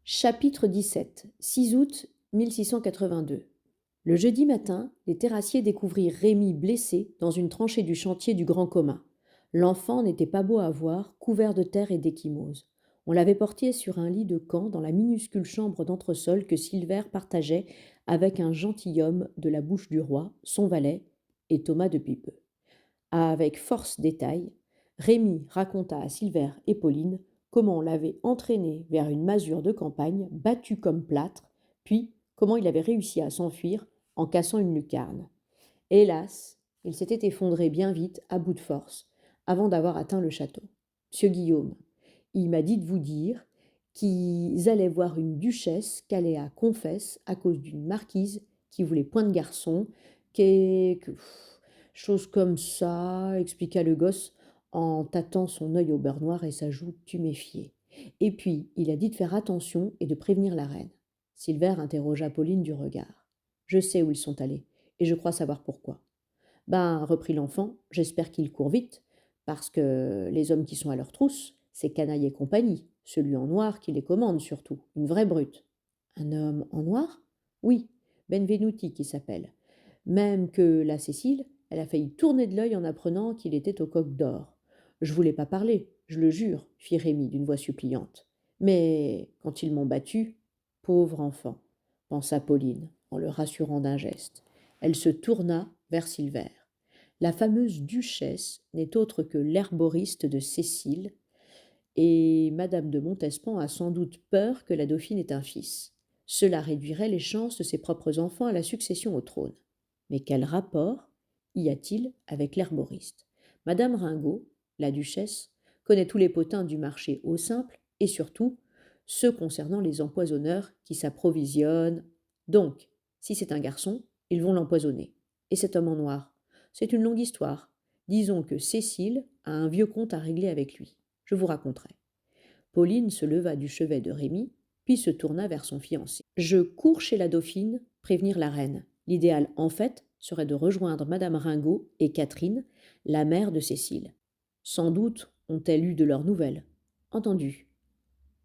Chapitre 17. 6 août 1682. Le jeudi matin, les terrassiers découvrirent Rémy blessé dans une tranchée du chantier du Grand Commun. L'enfant n'était pas beau à voir, couvert de terre et d'échymoses. On l'avait porté sur un lit de camp dans la minuscule chambre d'entresol que Silver partageait avec un gentilhomme de la bouche du roi, son valet, et Thomas de Pipeux. Avec force détails, Rémy raconta à Silver et Pauline comment on l'avait entraîné vers une masure de campagne, battu comme plâtre, puis comment il avait réussi à s'enfuir en cassant une lucarne. Hélas, il s'était effondré bien vite, à bout de force, avant d'avoir atteint le château. Monsieur Guillaume, il m'a dit de vous dire qu'ils allaient voir une duchesse qu'allait à confesse à cause d'une marquise qui voulait point de garçon, chose comme ça, expliqua le gosse en tâtant son œil au beurre noir et sa joue tuméfiée. Et puis, il a dit de faire attention et de prévenir la reine. Silver interrogea Pauline du regard. Je sais où ils sont allés, et je crois savoir pourquoi. Ben, reprit l'enfant, j'espère qu'ils courent vite, parce que les hommes qui sont à leur trousse, c'est Canaille et compagnie, celui en noir qui les commande surtout, une vraie brute. Un homme en noir? Oui, Benvenuti qui s'appelle. Même que la Cécile, elle a failli tourner de l'œil en apprenant qu'il était au coq d'or. Je voulais pas parler, je le jure, fit Rémy d'une voix suppliante. Mais quand ils m'ont battu, pauvre enfant, pensa Pauline, en le rassurant d'un geste. Elle se tourna vers Silver. La fameuse duchesse n'est autre que l'herboriste de Cécile, et madame de Montespan a sans doute peur que la dauphine ait un fils. Cela réduirait les chances de ses propres enfants à la succession au trône. Mais quel rapport y a-t-il avec l'herboriste? Madame Ringot, la duchesse, connaît tous les potins du marché au simple, et surtout ceux concernant les empoisonneurs qui s'approvisionnent. Donc, si c'est un garçon, ils vont l'empoisonner. Et cet homme en noir? C'est une longue histoire. Disons que Cécile a un vieux compte à régler avec lui. Je vous raconterai. Pauline se leva du chevet de Rémy, puis se tourna vers son fiancé. Je cours chez la dauphine, prévenir la reine. L'idéal, en fait, serait de rejoindre madame Ringot et Catherine, la mère de Cécile. Sans doute ont-elles eu de leurs nouvelles. Entendu.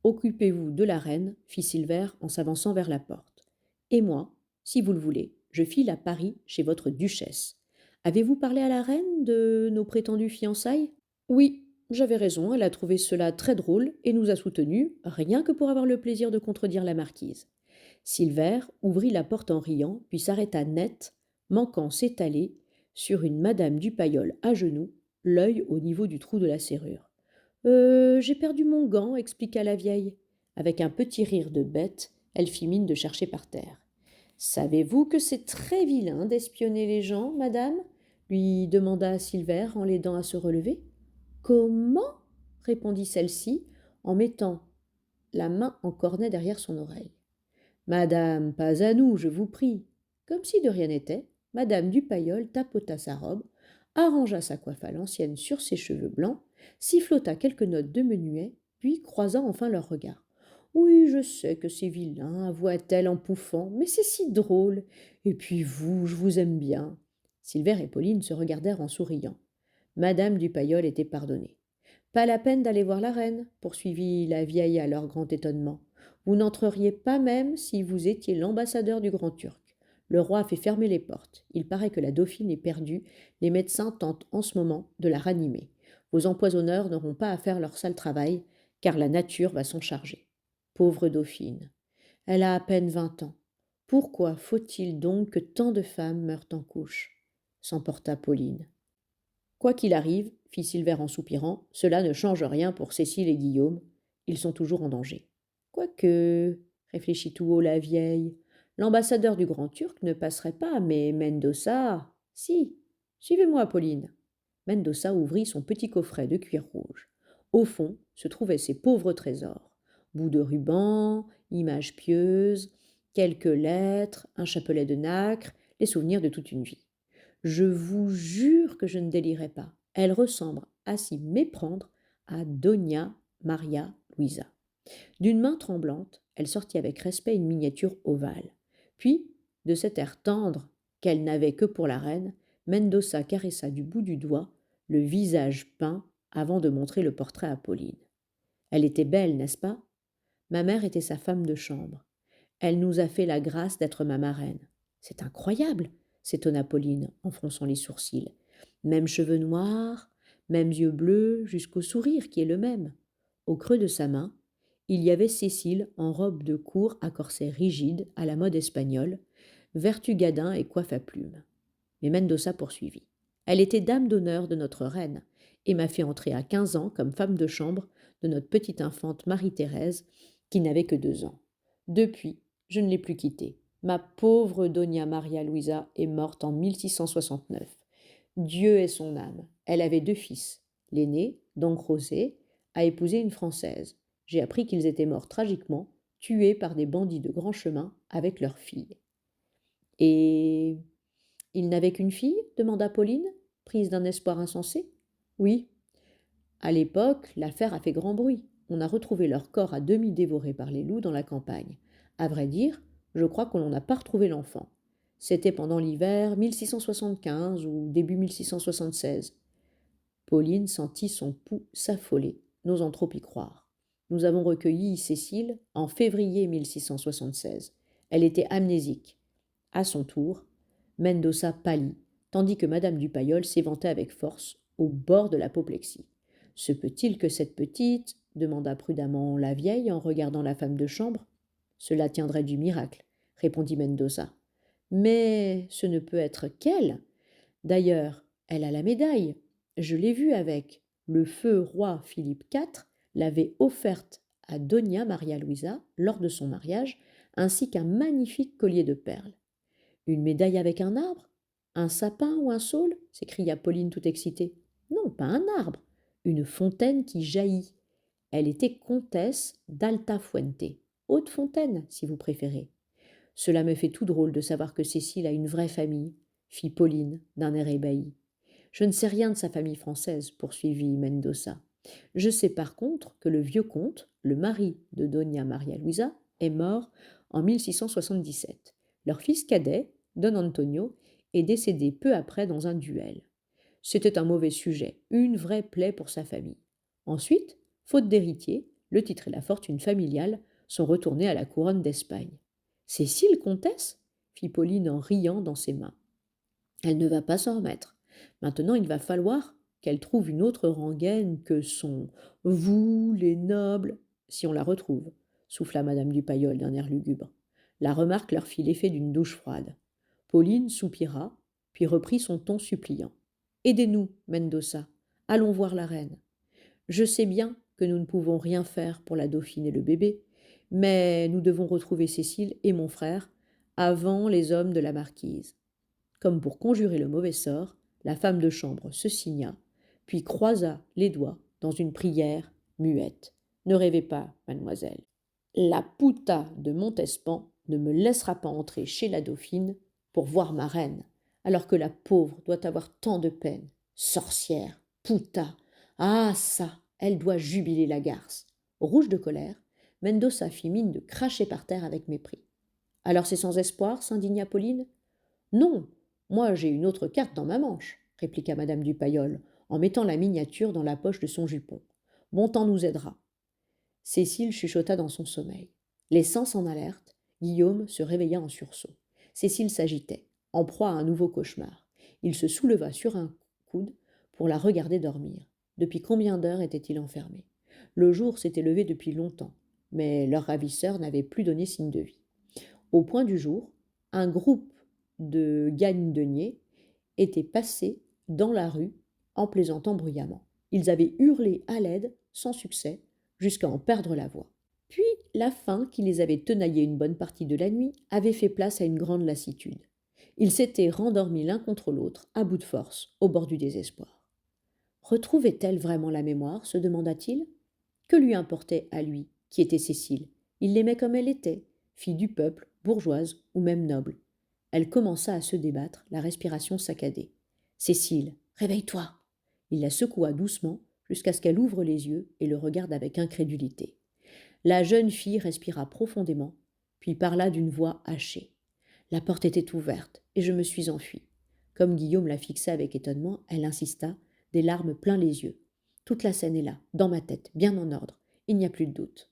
Occupez-vous de la reine, fit Silver en s'avançant vers la porte. Et moi, si vous le voulez, je file à Paris chez votre duchesse. Avez-vous parlé à la reine de nos prétendues fiançailles? Oui, j'avais raison, elle a trouvé cela très drôle et nous a soutenus, rien que pour avoir le plaisir de contredire la marquise. Silver ouvrit la porte en riant, puis s'arrêta net, manquant s'étaler sur une madame du Paillol à genoux, l'œil au niveau du trou de la serrure. J'ai perdu mon gant, expliqua la vieille. Avec un petit rire de bête, elle fit mine de chercher par terre. Savez-vous que c'est très vilain d'espionner les gens, madame lui demanda Silver en l'aidant à se relever. Comment répondit celle-ci en mettant la main en cornet derrière son oreille. Madame, pas à nous, je vous prie. Comme si de rien n'était, madame Dupaillol tapota sa robe, arrangea sa coiffe à l'ancienne sur ses cheveux blancs, sifflota quelques notes de menuet, puis croisa enfin leurs regards. Oui, je sais que c'est vilain, avoua-t-elle en pouffant, mais c'est si drôle. Et puis vous, je vous aime bien. Silver et Pauline se regardèrent en souriant. Madame Dupaillol était pardonnée. Pas la peine d'aller voir la reine, poursuivit la vieille à leur grand étonnement. Vous n'entreriez pas même si vous étiez l'ambassadeur du Grand Turc. Le roi a fait fermer les portes. Il paraît que la dauphine est perdue. Les médecins tentent en ce moment de la ranimer. Vos empoisonneurs n'auront pas à faire leur sale travail, car la nature va s'en charger. Pauvre dauphine. Elle a à peine 20 ans. Pourquoi faut-il donc que tant de femmes meurent en couches? S'emporta Pauline. Quoi qu'il arrive, fit Silver en soupirant, cela ne change rien pour Cécile et Guillaume. Ils sont toujours en danger. Quoique, réfléchit tout haut la vieille, l'ambassadeur du Grand Turc ne passerait pas, mais Mendoza. Si. Suivez-moi, Pauline. Mendoza ouvrit son petit coffret de cuir rouge. Au fond se trouvaient ses pauvres trésors. Bouts de ruban, images pieuses, quelques lettres, un chapelet de nacre, les souvenirs de toute une vie. Je vous jure que je ne délirais pas. Elle ressemble à s'y méprendre à Dona Maria Luisa. D'une main tremblante, elle sortit avec respect une miniature ovale. Puis, de cet air tendre qu'elle n'avait que pour la reine, Mendoza caressa du bout du doigt le visage peint avant de montrer le portrait à Pauline. Elle était belle, n'est-ce pas? Ma mère était sa femme de chambre. Elle nous a fait la grâce d'être ma marraine. C'est incroyable, s'étonna Pauline en fronçant les sourcils. Même cheveux noirs, mêmes yeux bleus, jusqu'au sourire qui est le même. Au creux de sa main, il y avait Cécile en robe de cour à corset rigide, à la mode espagnole, vertugadin et coiffe à plumes. Mais Mendoza poursuivit. Elle était dame d'honneur de notre reine et m'a fait entrer à 15 ans comme femme de chambre de notre petite infante Marie-Thérèse, qui n'avait que 2 ans. Depuis, je ne l'ai plus quittée. Ma pauvre Dona Maria Luisa est morte en 1669. Dieu ait son âme. Elle avait 2 fils. L'aîné, Don José, a épousé une Française. J'ai appris qu'ils étaient morts tragiquement, tués par des bandits de grand chemin avec leur fille. Et il n'avait qu'une fille demanda Pauline, prise d'un espoir insensé. Oui. À l'époque, l'affaire a fait grand bruit. On a retrouvé leur corps à demi dévoré par les loups dans la campagne. À vrai dire, je crois qu'on n'a pas retrouvé l'enfant. C'était pendant l'hiver 1675 ou début 1676. Pauline sentit son pouls s'affoler, n'osant trop y croire. Nous avons recueilli Cécile en février 1676. Elle était amnésique. À son tour, Mendoza pâlit, tandis que madame Dupaillol s'éventait avec force, au bord de l'apoplexie. Se peut-il que cette petite demanda prudemment la vieille en regardant la femme de chambre. Cela tiendrait du miracle, répondit Mendoza. Mais ce ne peut être qu'elle. D'ailleurs, elle a la médaille. Je l'ai vue avec. Le feu roi Philippe IV l'avait offerte à Dona Maria Luisa lors de son mariage, ainsi qu'un magnifique collier de perles. Une médaille avec un arbre? Un sapin ou un saule? S'écria Pauline tout excitée. Non, pas un arbre, une fontaine qui jaillit. Elle était comtesse d'Altafuente, haute fontaine, si vous préférez. Cela me fait tout drôle de savoir que Cécile a une vraie famille, fit Pauline d'un air ébahi. Je ne sais rien de sa famille française, poursuivit Mendoza. Je sais par contre que le vieux comte, le mari de Dona Maria Luisa, est mort en 1677. Leur fils cadet, Don Antonio, est décédé peu après dans un duel. C'était un mauvais sujet, une vraie plaie pour sa famille. Ensuite, faute d'héritier, le titre et la fortune familiale sont retournés à la couronne d'Espagne. Cécile, comtesse? Fit Pauline en riant dans ses mains. Elle ne va pas s'en remettre. Maintenant, il va falloir qu'elle trouve une autre rengaine que son vous, les nobles, si on la retrouve, souffla madame Dupaillol d'un air lugubre. La remarque leur fit l'effet d'une douche froide. Pauline soupira, puis reprit son ton suppliant. Aidez-nous, Mendoza. Allons voir la reine. Je sais bien que nous ne pouvons rien faire pour la dauphine et le bébé, mais nous devons retrouver Cécile et mon frère avant les hommes de la marquise. Comme pour conjurer le mauvais sort, la femme de chambre se signa, puis croisa les doigts dans une prière muette. Ne rêvez pas, mademoiselle. La puta de Montespan ne me laissera pas entrer chez la dauphine pour voir ma reine, alors que la pauvre doit avoir tant de peine. Sorcière, puta, ah ça, elle doit jubiler la garce. Rouge de colère, Mendoza fit mine de cracher par terre avec mépris. Alors c'est sans espoir, s'indigna Pauline. Non, moi j'ai une autre carte dans ma manche, répliqua madame Dupaillol, en mettant la miniature dans la poche de son jupon. Bon temps nous aidera. Cécile chuchota dans son sommeil. Les sens en alerte, Guillaume se réveilla en sursaut. Cécile s'agitait, en proie à un nouveau cauchemar. Il se souleva sur un coude pour la regarder dormir. Depuis combien d'heures était-il enfermé? Le jour s'était levé depuis longtemps, mais leur ravisseur n'avait plus donné signe de vie. Au point du jour, un groupe de gagne-deniers était passé dans la rue en plaisantant bruyamment. Ils avaient hurlé à l'aide, sans succès, jusqu'à en perdre la voix. Puis la faim, qui les avait tenaillés une bonne partie de la nuit, avait fait place à une grande lassitude. Ils s'étaient rendormis l'un contre l'autre, à bout de force, au bord du désespoir. Retrouvait-elle vraiment la mémoire se demanda-t-il. Que lui importait à lui, qui était Cécile? Il l'aimait comme elle était, fille du peuple, bourgeoise ou même noble. Elle commença à se débattre, la respiration saccadée. Cécile, réveille-toi. Il la secoua doucement jusqu'à ce qu'elle ouvre les yeux et le regarde avec incrédulité. La jeune fille respira profondément, puis parla d'une voix hachée. La porte était ouverte, et je me suis enfuie. Comme Guillaume la fixait avec étonnement, elle insista, des larmes plein les yeux. Toute la scène est là, dans ma tête, bien en ordre. Il n'y a plus de doute.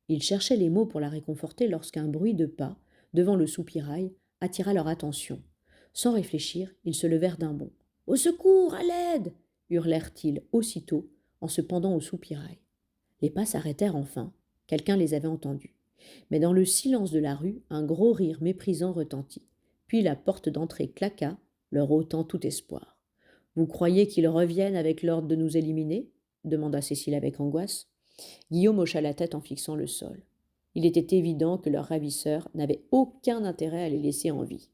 Ils cherchaient les mots pour la réconforter lorsqu'un bruit de pas, devant le soupirail, attira leur attention. Sans réfléchir, ils se levèrent d'un bond. Au secours, à l'aide hurlèrent-ils aussitôt en se pendant au soupirail. Les pas s'arrêtèrent enfin. Quelqu'un les avait entendus. Mais dans le silence de la rue, un gros rire méprisant retentit. Puis la porte d'entrée claqua, leur ôtant tout espoir. Vous croyez qu'ils reviennent avec l'ordre de nous éliminer demanda Cécile avec angoisse. Guillaume hocha la tête en fixant le sol. Il était évident que leurs ravisseurs n'avaient aucun intérêt à les laisser en vie.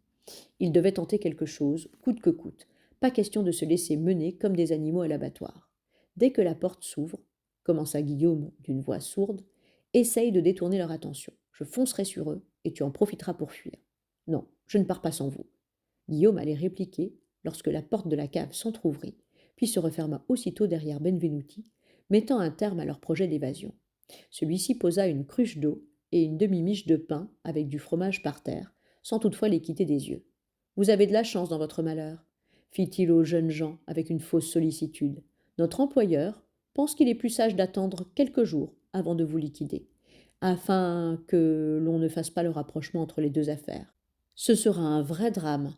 Ils devaient tenter quelque chose, coûte que coûte. Pas question de se laisser mener comme des animaux à l'abattoir. Dès que la porte s'ouvre, commença Guillaume d'une voix sourde, essaye de détourner leur attention. Je foncerai sur eux et tu en profiteras pour fuir. Non, je ne pars pas sans vous. Guillaume allait répliquer lorsque la porte de la cave s'entr'ouvrit, puis se referma aussitôt derrière Benvenuti, mettant un terme à leur projet d'évasion. Celui-ci posa une cruche d'eau et une demi-miche de pain avec du fromage par terre, sans toutefois les quitter des yeux. Vous avez de la chance dans votre malheur, fit-il aux jeunes gens avec une fausse sollicitude. Notre employeur pense qu'il est plus sage d'attendre quelques jours avant de vous liquider, afin que l'on ne fasse pas le rapprochement entre les deux affaires. Ce sera un vrai drame,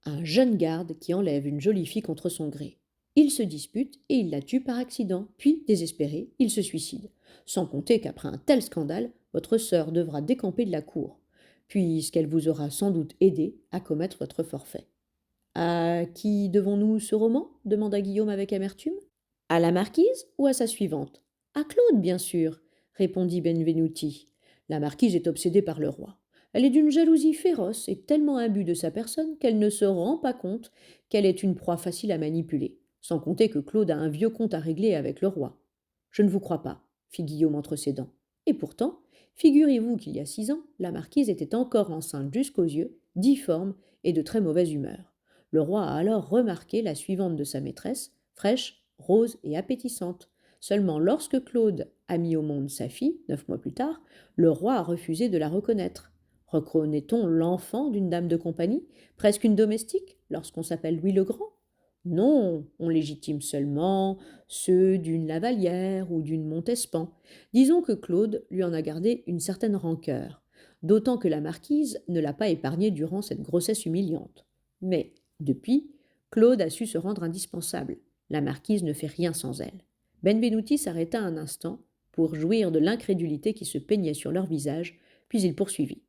un jeune garde qui enlève une jolie fille contre son gré. Il se dispute et il la tue par accident, puis, désespéré, il se suicide. Sans compter qu'après un tel scandale, votre sœur devra décamper de la cour, puisqu'elle vous aura sans doute aidé à commettre votre forfait. À qui devons-nous ce roman demanda Guillaume avec amertume. À la marquise ou à sa suivante? À Claude, bien sûr, répondit Benvenuti. La marquise est obsédée par le roi. Elle est d'une jalousie féroce et tellement imbue de sa personne qu'elle ne se rend pas compte qu'elle est une proie facile à manipuler, sans compter que Claude a un vieux compte à régler avec le roi. Je ne vous crois pas, fit Guillaume entre ses dents. Et pourtant, figurez-vous qu'il y a 6 ans, la marquise était encore enceinte jusqu'aux yeux, difforme et de très mauvaise humeur. Le roi a alors remarqué la suivante de sa maîtresse, fraîche, rose et appétissante. Seulement lorsque Claude a mis au monde sa fille, 9 mois plus tard, le roi a refusé de la reconnaître. Reconnaît-on l'enfant d'une dame de compagnie, presque une domestique, lorsqu'on s'appelle Louis le Grand? Non, on légitime seulement ceux d'une Lavallière ou d'une Montespan. Disons que Claude lui en a gardé une certaine rancœur, d'autant que la marquise ne l'a pas épargné durant cette grossesse humiliante. Mais, depuis, Claude a su se rendre indispensable. La marquise ne fait rien sans elle. Benvenuti s'arrêta un instant pour jouir de l'incrédulité qui se peignait sur leur visage, puis il poursuivit.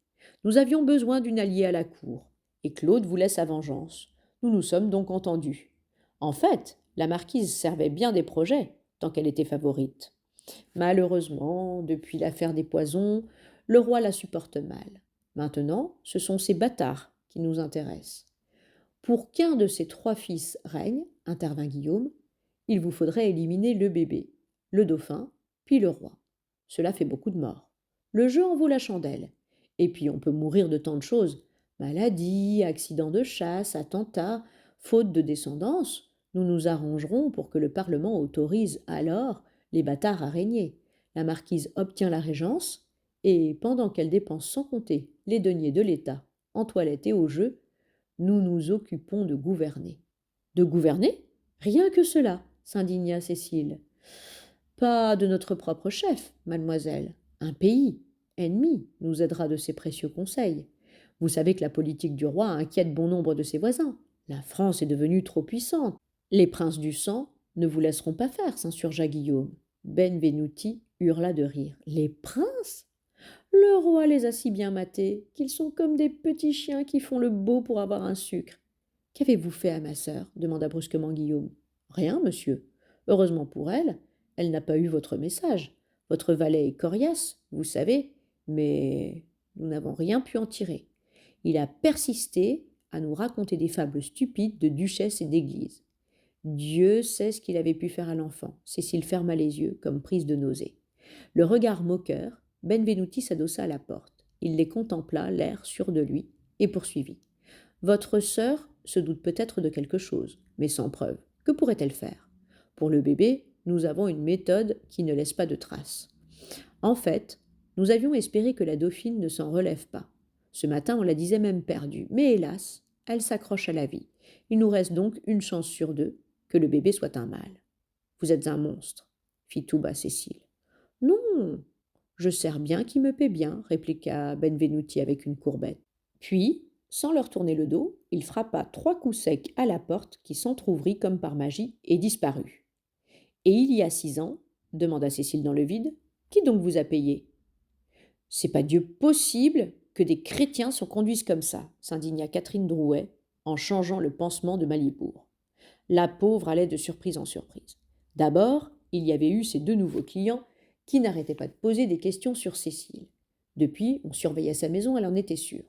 Nous avions besoin d'une alliée à la cour, et Claude voulait sa vengeance. Nous nous sommes donc entendus. En fait, la marquise servait bien des projets, tant qu'elle était favorite. Malheureusement, depuis l'affaire des poisons, le roi la supporte mal. Maintenant, ce sont ces bâtards qui nous intéressent. Pour qu'un de ces 3 fils règne, intervint Guillaume, il vous faudrait éliminer le bébé, le dauphin, puis le roi. Cela fait beaucoup de morts. Le jeu en vaut la chandelle. Et puis on peut mourir de tant de choses. Maladie, accident de chasse, attentat, faute de descendance. Nous nous arrangerons pour que le Parlement autorise alors les bâtards à régner. La marquise obtient la régence, et pendant qu'elle dépense sans compter les deniers de l'État en toilette et au jeu, nous nous occupons de gouverner. De gouverner? Rien que cela, s'indigna Cécile. Pas de notre propre chef, mademoiselle. Un pays, ennemi, nous aidera de ses précieux conseils. Vous savez que la politique du roi inquiète bon nombre de ses voisins. La France est devenue trop puissante. Les princes du sang ne vous laisseront pas faire, s'insurgea Guillaume. Benvenuti hurla de rire. Les princes? Le roi les a si bien matés qu'ils sont comme des petits chiens qui font le beau pour avoir un sucre. Qu'avez-vous fait à ma sœur demanda brusquement Guillaume. Rien, monsieur. Heureusement pour elle, elle n'a pas eu votre message. Votre valet est coriace, vous savez, mais nous n'avons rien pu en tirer. Il a persisté à nous raconter des fables stupides de duchesse et d'église. Dieu sait ce qu'il avait pu faire à l'enfant. Cécile ferma les yeux, comme prise de nausée. Le regard moqueur, Benvenuti s'adossa à la porte. Il les contempla, l'air sûr de lui, et poursuivit. Votre sœur se doute peut-être de quelque chose, mais sans preuve. Que pourrait-elle faire? Pour le bébé, nous avons une méthode qui ne laisse pas de traces. En fait, nous avions espéré que la dauphine ne s'en relève pas. Ce matin, on la disait même perdue, mais hélas, elle s'accroche à la vie. Il nous reste donc une chance sur 2 que le bébé soit un mâle. Vous êtes un monstre, fit tout bas Cécile. Non, Je sers bien qui me paie bien, répliqua Benvenuti avec une courbette. Puis, sans leur tourner le dos, il frappa 3 coups secs à la porte qui s'entr'ouvrit comme par magie et disparut. Et il y a 6 ans, demanda Cécile dans le vide, qui donc vous a payé? C'est pas Dieu possible que des chrétiens se conduisent comme ça, s'indigna Catherine Drouet en changeant le pansement de Malibourg. La pauvre allait de surprise en surprise. D'abord, il y avait eu ces 2 nouveaux clients qui n'arrêtaient pas de poser des questions sur Cécile. Depuis, on surveillait sa maison, elle en était sûre.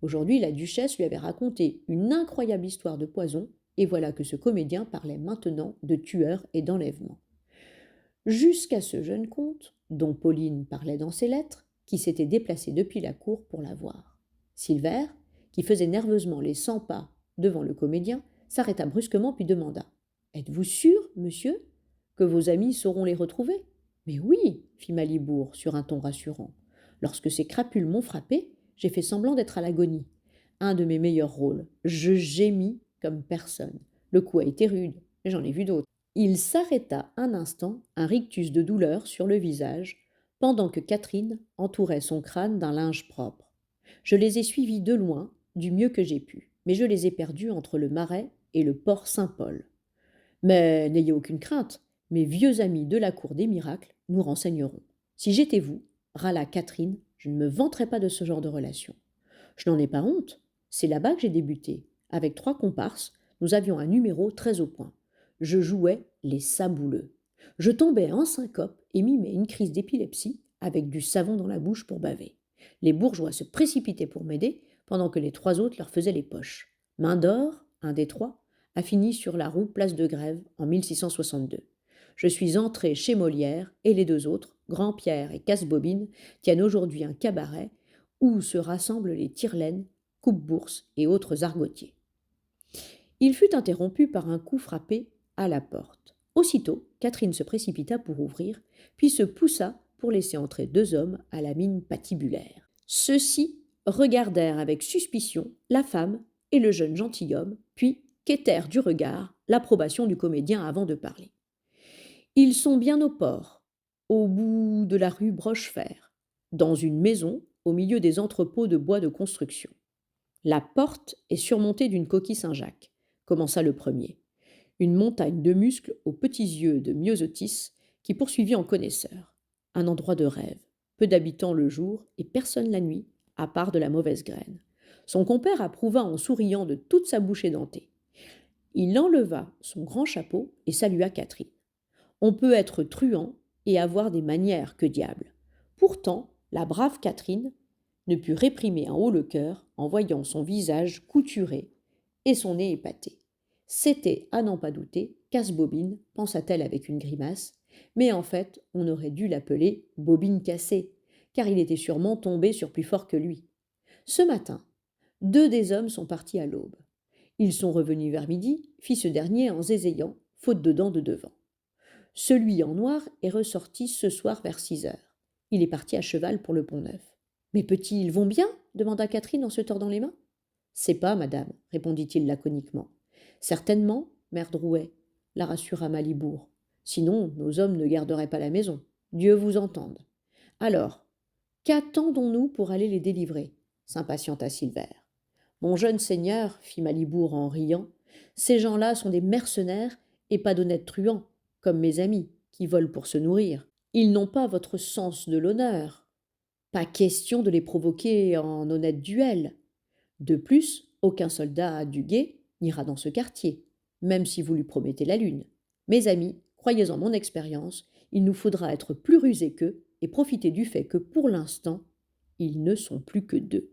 Aujourd'hui, la duchesse lui avait raconté une incroyable histoire de poison, et voilà que ce comédien parlait maintenant de tueur et d'enlèvement. Jusqu'à ce jeune comte, dont Pauline parlait dans ses lettres, qui s'était déplacé depuis la cour pour la voir. Silver, qui faisait nerveusement les 100 pas devant le comédien, s'arrêta brusquement puis demanda: Êtes-vous sûr, monsieur, que vos amis sauront les retrouver? Mais oui, fit Malibourg sur un ton rassurant. Lorsque ces crapules m'ont frappé, j'ai fait semblant d'être à l'agonie. Un de mes meilleurs rôles. Je gémis comme personne. Le coup a été rude, mais j'en ai vu d'autres. Il s'arrêta un instant, un rictus de douleur sur le visage, pendant que Catherine entourait son crâne d'un linge propre. Je les ai suivis de loin, du mieux que j'ai pu, mais je les ai perdus entre le Marais et le port Saint-Paul. Mais n'ayez aucune crainte, mes vieux amis de la cour des miracles nous renseigneront. Si j'étais vous, râla Catherine, je ne me vanterais pas de ce genre de relation. Je n'en ai pas honte, c'est là-bas que j'ai débuté. Avec 3 comparses, nous avions un numéro très au point. Je jouais les sabouleux. Je tombais en syncope et mimais une crise d'épilepsie avec du savon dans la bouche pour baver. Les bourgeois se précipitaient pour m'aider pendant que les 3 autres leur faisaient les poches. Main d'or, un des 3, a fini sur la roue Place de Grève en 1662. Je suis entré chez Molière et les 2 autres, Grand-Pierre et Casse-Bobine, tiennent aujourd'hui un cabaret où se rassemblent les tire-laines, coupe-bourses et autres argotiers. Il fut interrompu par un coup frappé à la porte. Aussitôt, Catherine se précipita pour ouvrir, puis se poussa pour laisser entrer 2 hommes à la mine patibulaire. Ceux-ci regardèrent avec suspicion la femme et le jeune gentilhomme, puis quêtèrent du regard l'approbation du comédien avant de parler. Ils sont bien au port, au bout de la rue Brochefer, dans une maison au milieu des entrepôts de bois de construction. La porte est surmontée d'une coquille Saint-Jacques, commença le premier, une montagne de muscles aux petits yeux de myosotis qui poursuivit en connaisseur. Un endroit de rêve, peu d'habitants le jour et personne la nuit, à part de la mauvaise graine. Son compère approuva en souriant de toute sa bouche édentée. Il enleva son grand chapeau et salua Catherine. On peut être truand et avoir des manières, que diable. Pourtant, la brave Catherine ne put réprimer un haut le cœur en voyant son visage couturé et son nez épaté. C'était, à n'en pas douter, Casse-Bobine, pensa-t-elle avec une grimace, mais en fait, on aurait dû l'appeler Bobine cassée, car il était sûrement tombé sur plus fort que lui. Ce matin, 2 des hommes sont partis à l'aube. Ils sont revenus vers midi, fit ce dernier en zézayant, faute de dents de devant. Celui en noir est ressorti ce soir vers 6 heures. Il est parti à cheval pour le Pont-Neuf. Mes petits, ils vont bien demanda Catherine en se tordant les mains. C'est pas, madame, répondit-il laconiquement. Certainement, mère Drouet, la rassura Malibourg. Sinon, nos hommes ne garderaient pas la maison. Dieu vous entende. Alors, qu'attendons-nous pour aller les délivrer s'impatienta Silver. Mon jeune seigneur, fit Malibourg en riant, ces gens-là sont des mercenaires et pas d'honnêtes truands, comme mes amis, qui volent pour se nourrir. Ils n'ont pas votre sens de l'honneur. Pas question de les provoquer en honnête duel. De plus, aucun soldat du guet n'ira dans ce quartier, même si vous lui promettez la lune. Mes amis, croyez en mon expérience, il nous faudra être plus rusés qu'eux et profiter du fait que, pour l'instant, ils ne sont plus que 2.